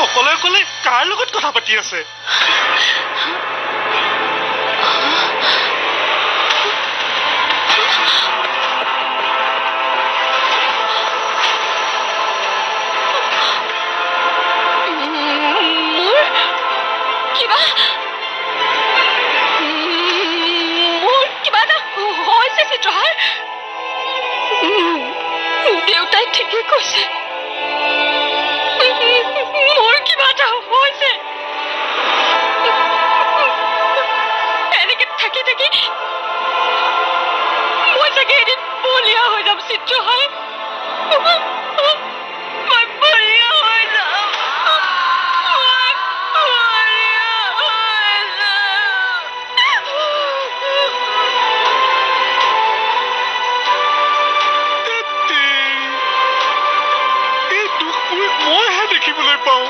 অকলে অকলে কাৰ লগত কথা পাতি আছে? দেউতাই ঠিকেই কৈছে, মোৰ কিবা এটা হৈছে। এনেকে থাকি থাকি মই চাগে এদিন বলিয়া হৈ যাম চিত্ৰহাই। মই বলিয়া হৈ যাম। মইহে দেখিবলৈ পাওঁ।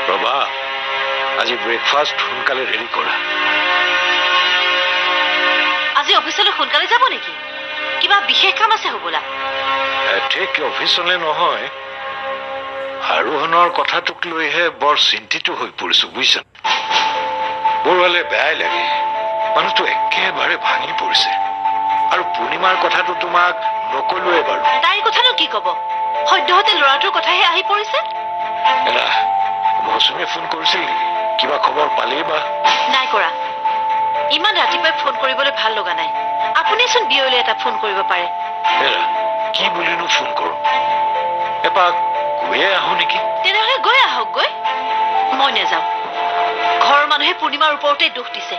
ৰবা, আজি ব্ৰেকফাষ্ট সোনকালে ৰেডি কৰা। আজি অফিচলৈ সোনকালে যাব নেকি? কিবা বিশেষ কাম আছে হ'বলা? ঠিক অফিচলৈ নহয়, আৰোহণৰ কথাটোক লৈহে বৰ চিন্তিত হৈ পৰিছো বুজিছা। বৰ হলে বেয়াই লাগে, মানুহটো একেবাৰে ভাঙি পৰিছে। আৰু পূৰ্ণিমাৰ কথাটো তোমাক নকলোৱে বাৰু। তাইৰ কথানো কি কব? সদ্যহতে ল'ৰাটোৰ কথাহে আহি পৰিছে। এৰা, মৌচুমীয়ে ফোন কৰিছিল নেকি? কিবা খবৰ পালেই বা? নাই কৰা। ইমান ৰাতিপুৱাই ফোন কৰিবলৈ ভাল লগা নাই। আপুনিচোন বিয়লি এটা ফোন কৰিব পাৰে। এৰা, কি বুলিনো ফোন কৰো? এপাক গৈয়ে আহো নেকি? তেনেহলে গৈ আহক গৈ। মই নেযাওঁ। ঘৰৰ মানুহে পূৰ্ণিমাৰ ওপৰতে দুখ দিছে।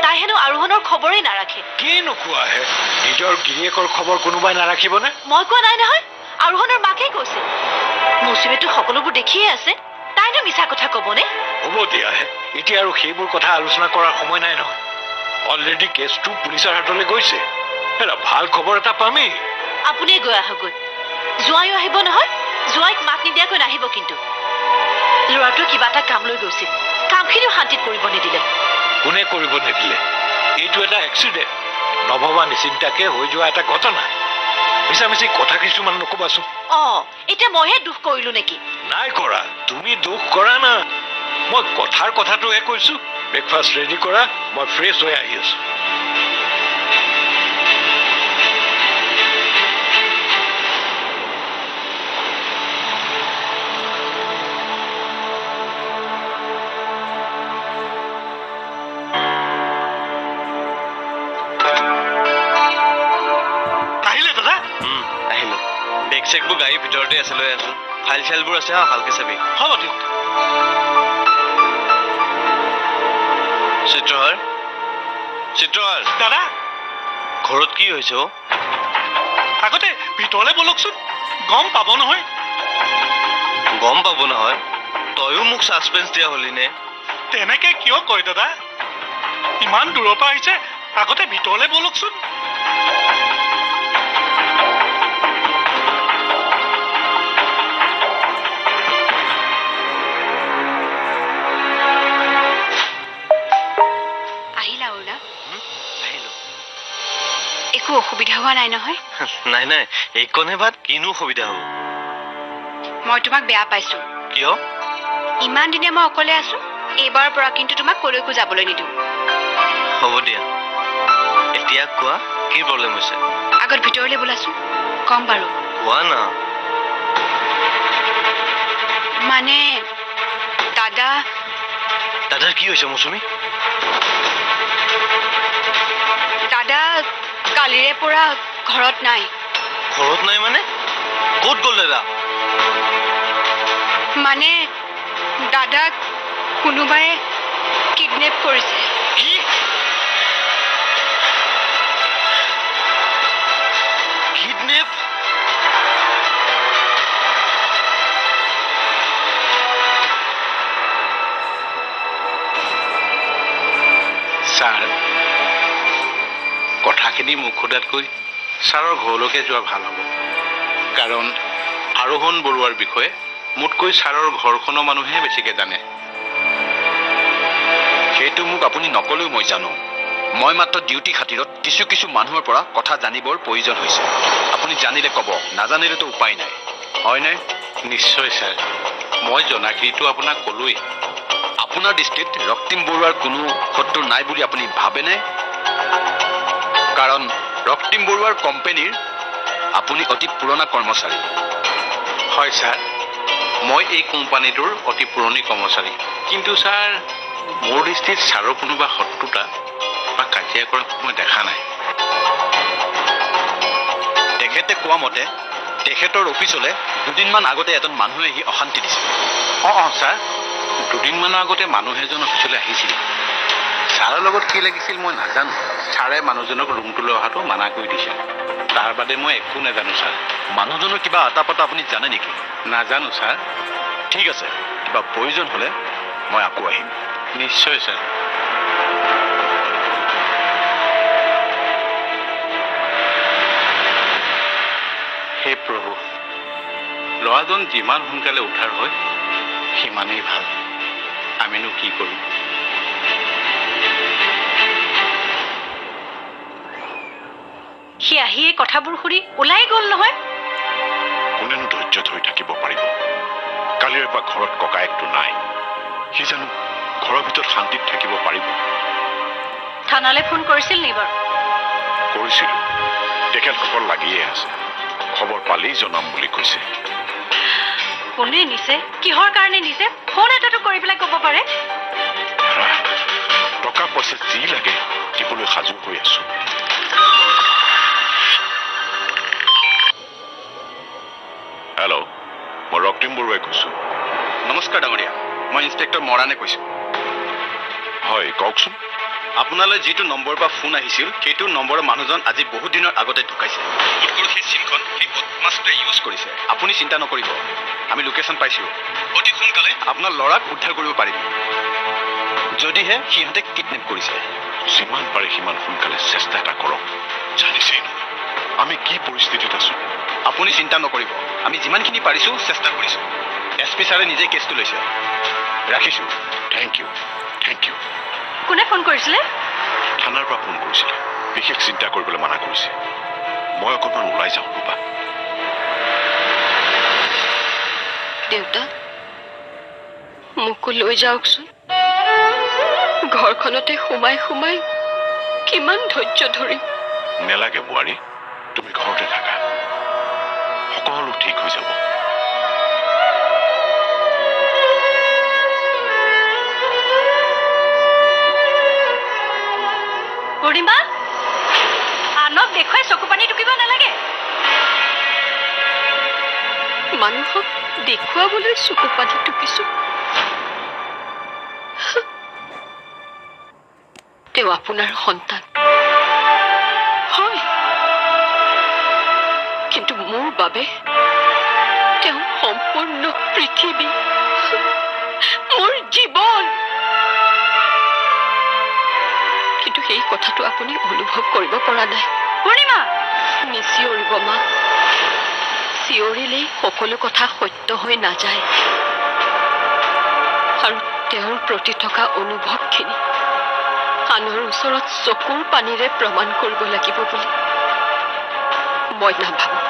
তাই হেনো আৰোহণৰ খবৰেই নাৰাখে। কি নোকোৱাহে? নিজৰ গিৰিয়েকৰ খবৰ কোনোবাই নাৰাখিবনে? মই কোৱা নাই নহয়, আৰোহণৰ মাকে কৈছে। মৌচুমীতো সকলোবোৰ দেখিয়ে আছে, তাইনো মিছা কথা কবনে? হ'ব দিয়াহে, এতিয়া আৰু সেইবোৰ কথা আলোচনা কৰাৰ সময় নাই নহয়। অলৰেডি কেছটো পুলিচৰ হাতলৈ গৈছে। এৰা, ভাল খবৰ এটা পামেই। আপুনিয়ে গৈ আহকগৈ। জোৱাইও আহিব নহয়, জোৱাইক মাত নিদিয়াকৈ নাহিব কিন্তু। ল'ৰাটোৱে কিবা এটা কাম লৈ গৈছিল, কামখিনিও শান্তিত কৰিব নিদিলে। কোনে কৰিব নিদিলে? এইটো এটা এক্সিডেণ্ট, নভবা নিচিন্তাকে হৈ যোৱা এটা ঘটনা। মিছামিছি কথা কিছুমান নকবাচোন। এতিয়া মইহে দুখ কৰিলো নেকি? নাই কৰা, তুমি দুখ কৰা না। মই কথাৰ কথাটোহে কৈছো। ব্ৰেকফাষ্ট ৰেডি কৰা, মই ফ্ৰেছ হৈ আহি আছো। আহিলে দাদা? আহিলো। বেগ চেকবোৰ গাড়ীৰ ভিতৰতে আছে, লৈ আছো। ফাইল চাইলবোৰ আছে, ভালকে চাবি। হ'ব দিয়ক। চিত্ৰহাৰ, চিত্ৰহাৰ, দাদা, ঘৰত কি হৈছে? আগতে ভিতৰলৈ বলকচোন, গম পাব নহয়। গম পাব নহয়? তয়ো মোক ছাছপেন্স দিয়া হলি নে? তেনেকে কিয় কয় দাদা? ইমান দূৰৰ পৰা আহিছে, আগতে ভিতৰলৈ বলকচোন। আহিলা উৰ্ণা? আহিলো। একো অসুবিধা হোৱা নাই নহয়? নাই নাই, এইকণহে ভাত, কিনো অসুবিধা হ'ব? মই তোমাক বেয়া পাইছো। কিয়? ইমান দিনে মই অকলে আছো, এইবাৰৰ পৰা কিন্তু তোমাক কলৈকো যাবলৈ নিদিওঁ। হ'ব দিয়া। এতিয়া কোৱা, কি প্ৰব্লেম হৈছে? আগত ভিতৰলৈ বোলাচোন, কম বাৰু। কোৱা না। মানে দাদা। দাদাৰ কি হৈছে মৌচুমী? দাদা কালিৰে পৰা ঘৰত নাই। ঘৰত নাই মানে? ক'ত গ'ল দাদা? মানে দাদাক কোনোবাই কিডনেপ কৰিছে। কি? কিডনেপ? ছাৰ, কথাখিনি মুখ সোধাতকৈ ছাৰৰ ঘৰলৈকে যোৱা ভাল হ'ব। কাৰণ আৰোহণ বৰুৱাৰ বিষয়ে মোতকৈ ছাৰৰ ঘৰখনৰ মানুহে বেছিকৈ জানে। সেইটো মোক আপুনি নকলেও মই জানো। মই মাত্ৰ ডিউটি খাতিৰত কিছু মানুহৰ পৰা কথা জানিবৰ প্ৰয়োজন হৈছে। আপুনি জানিলে ক'ব, নাজানিলেতো উপায় নাই, হয়নে? নিশ্চয় ছাৰ, মই জনাখিনিতো আপোনাক ক'লোৱেই। আপোনাৰ দৃষ্টিত ৰক্তিম বৰুৱাৰ কোনো শত্ৰু নাই বুলি আপুনি ভাবেনে? কাৰণ ৰক্তিম বৰুৱাৰ কোম্পানীৰ আপুনি অতি পুৰণা কৰ্মচাৰী। হয় ছাৰ, মই এই কোম্পানীটোৰ অতি পুৰণি কৰ্মচাৰী। কিন্তু ছাৰ, মোৰ দৃষ্টিত ছাৰৰ কোনোবা শত্ৰুতা বা কাজিয়া কৰা মই দেখা নাই। তেখেতে কোৱা মতে তেখেতৰ অফিচলৈ দুদিনমান আগতে এজন মানুহে আহি অশান্তি দিছিল। অঁ ছাৰ, দুদিনমানৰ আগতে মানুহ এজন অফিচলৈ আহিছিল। ছাৰৰ লগত কি লাগিছিল মই নাজানো। ছাৰে মানুহজনক ৰুমটোলৈ অহাটো মানা কৰি দিছিল। তাৰ বাদে মই একো নাজানো ছাৰ। মানুহজনৰ কিবা আটা পাতা আপুনি জানে নেকি? নাজানো ছাৰ। ঠিক আছে, কিবা প্ৰয়োজন হ'লে মই আকৌ আহিম। নিশ্চয় ছাৰ। হে প্ৰভু, ল'ৰাজন যিমান সোনকালে উদ্ধাৰ হয় সিমানেই ভাল। আমিনো কি কৰোঁ? সি আহিয়ে কথাবোৰ শুনি ওলাই গ'ল নহয়। কোনেনো ধৈৰ্য ধৰি থাকিব পাৰিব? কালিৰে পৰা ঘৰত ককায়েকটো নাই। সি জানো ঘৰৰ ভিতৰত শান্তিত থাকিব পাৰিব? থানালৈ ফোন কৰিছিল নি বাৰু? কৰিছিলো, তেখেতসকল লাগিয়ে আছে। খবৰ পালেই জনাম বুলি কৈছে। কোনে নিছে, কিহৰ কাৰণে নিছে, ফোন এটাটো কৰি পেলাই ক'ব পাৰে। টকা পইচা যি লাগে দিবলৈ সাজু হৈ আছো। হেল্ল', মই ৰক্তিম বৰুৱাই কৈছো। নমস্কাৰ ডাঙৰীয়া, মই ইন্সপেক্টৰ মৰাণে কৈছোঁ। হয়, কওকচোন। আপোনালৈ যিটো নম্বৰৰ পৰা ফোন আহিছিল সেইটো নম্বৰৰ মানুহজন আজি বহুত দিনৰ আগতে ঢুকাইছে। বোধকৰো সেই চিমখন সেই বদমাছটোৱে ইউজ কৰিছে। আপুনি চিন্তা নকৰিব, আমি লোকেশ্যন পাইছোঁ। অতি সোনকালে আপোনাৰ ল'ৰাক উদ্ধাৰ কৰিব পাৰিম, যদিহে সিহঁতে কিডনেপ কৰিছে। যিমান পাৰে সিমান সোনকালে চেষ্টা এটা কৰক। জানিছেই নহয় আমি কি পৰিস্থিতিত আছো। আপুনি চিন্তা নকৰিব, আমি যিমানখিনি পাৰিছোঁ চেষ্টা কৰিছোঁ। SP ছাৰে নিজে কেছটো লৈছে। ৰাখিছোঁ। Thank you, thank you. কোনে ফোন কৰিছিলে? থানাৰ পৰা ফোন কৰিছিলে। বিশেষ চিন্তা কৰিবলৈ মানা কৰিছে। মই অকণমান ওলাই যাওঁ ৰ'বা। দেউতা, মোকো লৈ যাওকচোন। ঘৰখনতে সোমাই সোমাই কিমান ধৈৰ্য ধৰিম। নেলাগে বোৱাৰী, তুমি ঘৰতে থাকা। সকলো ঠিক হৈ যাব। পূৰ্ণিমা, আনক দেখুৱাই চকু পানী টুকিব নালাগে। মানুহক দেখুৱাবলৈ চকু পানী টুকিছো। তেওঁ আপোনাৰ সন্তান হয়, কিন্তু মোৰ বাবে তেওঁ সম্পূৰ্ণ পৃথিৱী, মোৰ জীৱন। কিন্তু সেই কথাটো আপুনি অনুভৱ কৰিব পৰা নাই। পূৰ্ণিমা, নিচিঞৰিব মা। চিঞৰিলেই সকলো কথা সত্য হৈ নাযায়। আৰু তেওঁৰ প্ৰতি থকা অনুভৱখিনি আনৰ ওচৰত চকুৰ পানীৰে প্ৰমাণ কৰিব লাগিব বুলি মই নাভাবোঁ।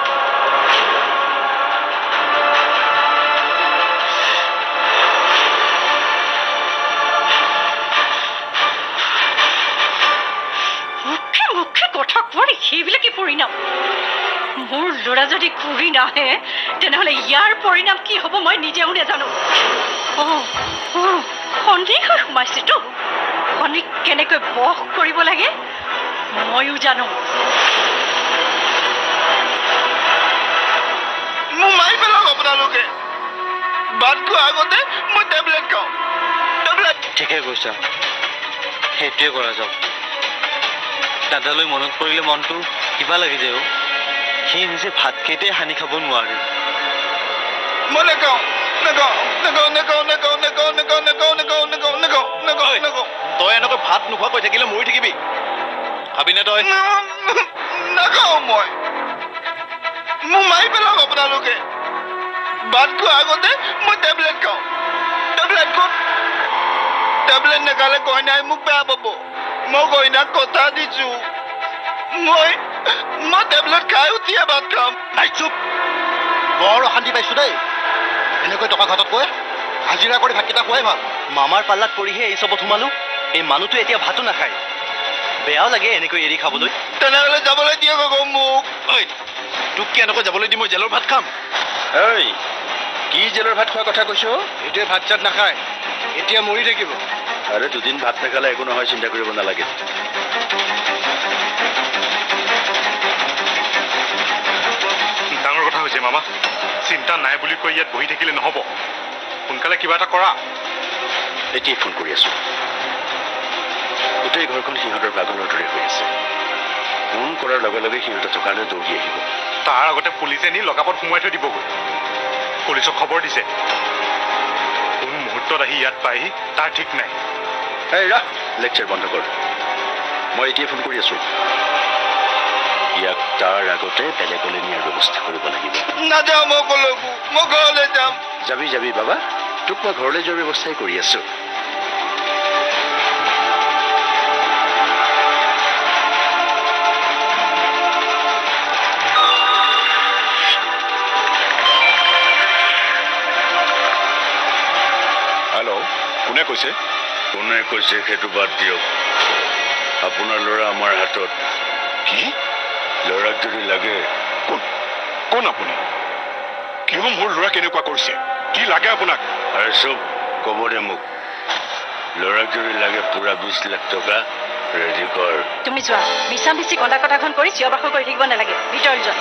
মুখে মুখে কথা কোৱাৰ সেইবিলাকে পৰিণাম। মোৰ ল'ৰা যদি ঘূৰি নাহে তেনেহ'লে ইয়াৰ পৰিণাম কি হ'ব মই নিজেও নাজানো। সন্দেহ হৈ সোমাইছেতো। শনিক কেনেকৈ বশ কৰিব লাগে ময়ো জানো। মোক মাৰি পেলাওক আপোনালোকে। ভাত খোৱাৰ আগতে মই টেবলেট খাওঁ। টেবলেট। ঠিকে কৈছা, সেইটোৱে কৰা যাওক। দাদালৈ মনত পৰিলে মনটো কিবা লাগি যায়। সি নিজে ভাত কেইটাই সানি খাব নোৱাৰে। মই নাখাওঁ, নাখাওঁ, নাখাওঁ, নাখাওঁ, নাখাওঁ, নাখাওঁ, নাখাওঁ, নাখাওঁ, নাখাওঁ, নাখাওঁ, নাখাওঁ, নাখাওঁ, নাখাওঁ। তই এনেকৈ ভাত নোখোৱাকৈ থাকিলে মৰি থাকিবি। খাবিনে তই? নাখাওঁ মই। মোক মাৰি পেলাওক আপোনালোকে। ভাত খোৱাৰ আগতে মই টেবলেট খাওঁ। টেবলেট ক'ত? টেবলেট নাখালে কইনাই মোক বেয়া পাব। মই কইনাক কথা দিছো, মই টেবলেট খাই উঠিয়ে ভাত খাম। নাই চুপ, বৰ অশান্তি পাইছো দেই। এনেকৈ টকা ঘাটতকৈ হাজিৰা কৰি ভাতকেইটা খোৱাই ভাল। মামাৰ পাল্লাত পৰিহে এই চবত সোমালো। এই মানুহটো এতিয়া ভাতো নাখায়। বেয়াও লাগে এনেকৈ এৰি খাবলৈ। তেনেহ'লে যাবলৈ দিয়ক আকৌ মোক। ঐ তোক কি এনেকৈ যাবলৈ দি মই জেলৰ ভাত খাম? ঐ কি জেলৰ ভাত খোৱাৰ কথা কৈছ? এইটোৱে ভাত চাত নাখায়, এতিয়া মৰি থাকিব। আৰে দুদিন ভাত নাখালে একো নহয়, চিন্তা কৰিব নালাগে। ডাঙৰ কথা হৈছে মামা। চিন্তা নাই বুলি কৈ ইয়াত বহি থাকিলে নহ'ব। সোনকালে কিবা এটা কৰা। এতিয়াই ফোন কৰি আছো। গোটেই ঘৰখন সিহঁতৰ বাগলৰ দৰে হৈ আছে। ফোন কৰাৰ লগে লগে সিহঁতে থকালৈ দৌৰি আহিব। তাৰ আগতে পুলিচে নি লকাপত সোমোৱাই থৈ দিবগৈ। পুলিচক খবৰ দিছে। কোন মুহূৰ্তত আহি ইয়াত পায়হি তাৰ ঠিক নাই। এই ৰাহ, লেকচাৰ বন্ধ কৰ। মই এতিয়াই ফোন কৰি আছো। ইয়াক তাৰ আগতে বেলেগলৈ নিয়াৰ ব্যৱস্থা কৰিব লাগিব। নাযাওঁ মই কলৈকো, মই ঘৰলৈ যাম। যাবি যাবি বাবা, তোক মই ঘৰলৈ যোৱাৰ ব্যৱস্থাই কৰি আছো। হেল্ল', কোনে কৈছে? কোনে কৈছে সেইটো বাদ দিয়ক। আপোনাৰ ল'ৰা আমাৰ হাতত। কি? ল'ৰাক যদি লাগে। কোন আপুনি? কিয় মোৰ ল'ৰা কেনেকুৱা কৰিছে? কি লাগে আপোনাক? আৰে চব ক'ব দে মোক। ল'ৰাক যদি লাগে পুৰা 20 লাখ টকা ৰেডি কৰ। তুমি যোৱা, মিছা মিছি কন্দা কটাখন কৰি চিঞৰ বাখৰ কৰি থাকিব নালাগে। ভিতৰলৈ যোৱা।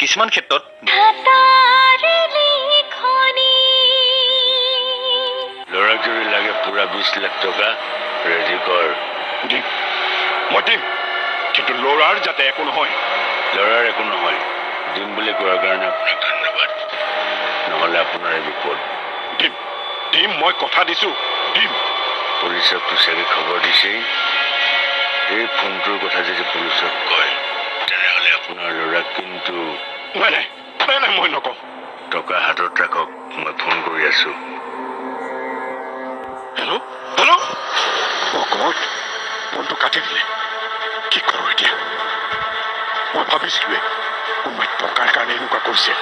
কিছুমান ক্ষেত্ৰত ল'ৰাক যদি লাগে পুৰা 20 লাখ টকা ৰেডি কৰ। মই দিম, কিন্তু ল'ৰাৰ যাতে একো নহয়। ল'ৰাৰ একো নহয় দিম বুলি কোৱাৰ কাৰণে আপোনাক ধন্যবাদ। নহ'লে আপোনাৰ বিপদ। দিম, মই কথা দিছো দিম। পুলিচকতো চাগে খবৰ দিছেই। এই ফোনটোৰ কথা যদি পুলিচক কয় তেনেহ'লে আপোনাৰ ল'ৰাক কিন্তু নাই, মই নকওঁ। টকা হাতত ৰাখক, মই ফোন কৰি আছো। হেল্ল', ফোনটো কাটি দিলে। কি কৰোঁ এতিয়া? মই ভাবিছিলোৱে কোনোবাই টকাৰ কাৰণে এনেকুৱা কৰিছে।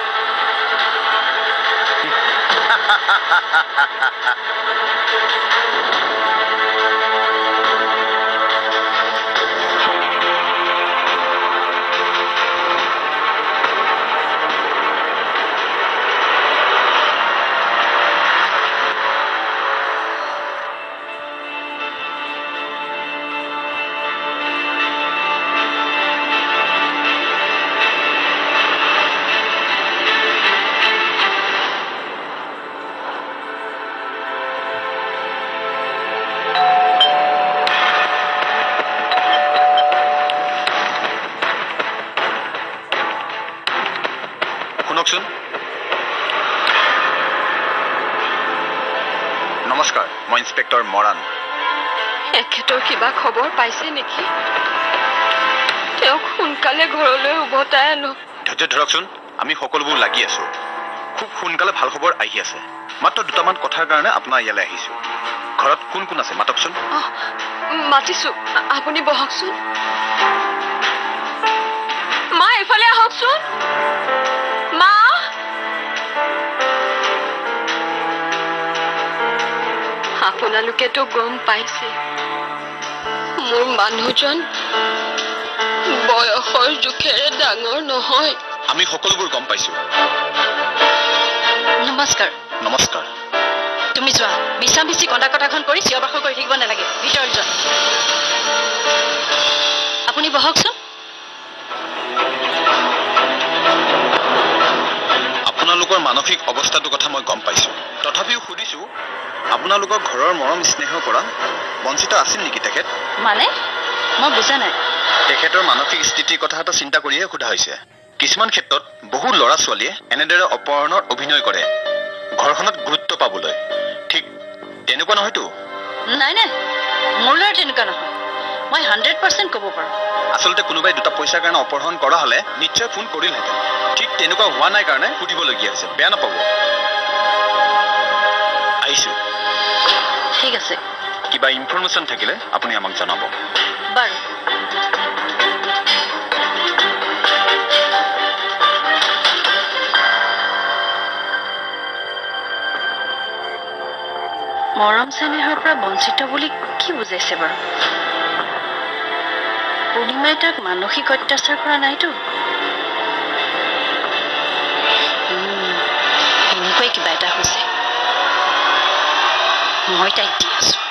শুনকচোন। নমস্কাৰ, মই ইন্সপেক্টৰ মৰাণ। এখেতৰ কিবা খবৰ পাইছে নেকি? তেওঁক সোনকালে ঘৰলৈ উভতাই আনক। ধৈৰ্য ধৰকচোন, আমি সকলোবোৰ লাগি আছো। খুব সোনকালে ভাল খবৰ আহি আছে। মাত্ৰ দুটামান কথাৰ কাৰণে আপোনাৰ ইয়ালৈ আহিছো। ঘৰত কোন কোন আছে মাতকচোন। মাতিছো, আপুনি বহকচোন। মা এইফালে আহকচোন। মা, আপোনালোকেতো গম পাইছে মোৰ মানুহজন বয়সৰ জোখেৰে ডাঙৰ নহয়। আমি সকলোবোৰ গম পাইছো। নমস্কাৰ। নমস্কাৰ। তুমি যোৱা, মিছা মিছি কন্দা কটাখন কৰি চিঞৰ বাখৰ কৰি থাকিব নালাগে। ভিতৰলৈ যোৱা। আপুনি বহকচোন। আপোনালোকৰ মানসিক অৱস্থাটোৰ কথা মই গম পাইছো। তথাপিও সুধিছো, আপোনালোকৰ ঘৰৰ মৰম স্নেহৰ পৰা বঞ্চিত আছিল নেকি তেখেত? মানে মই বুজা নাই। তেখেতৰ মানসিক স্থিতিৰ কথা এটা চিন্তা কৰিহে সোধা হৈছে। কিছুমান ক্ষেত্ৰত বহু ল'ৰা ছোৱালীয়ে এনেদৰে অপহৰণৰ অভিনয় কৰে ঘৰখনত গুৰুত্ব পাবলৈ। ঠিক তেনেকুৱা নহয়তো? নাই, মোৰ ল'ৰা তেনেকুৱা নহয়। মই 100% ক'ব পাৰোঁ। আচলতে কোনোবাই দুটা পইচাৰ কাৰণে অপহৰণ কৰা হ'লে নিশ্চয় ফোন কৰিলহেঁতেন। ঠিক তেনেকুৱা হোৱা নাই কাৰণে সুধিবলগীয়া হৈছে, বেয়া নাপাব। আহিছোঁ। ঠিক আছে কিবা ইনফৰমেশ্যন থাকিলে আপুনি আমাক জনাব। বাৰু। মৰম চেনেহৰ পৰা বঞ্চিত বুলি কি বুজাইছে বাৰু? পূৰ্ণিমাই তাক মানসিক অত্যাচাৰ কৰা নাইতো? এনেকুৱাই কিবা এটা হৈছে। মই তাইক দি আছো।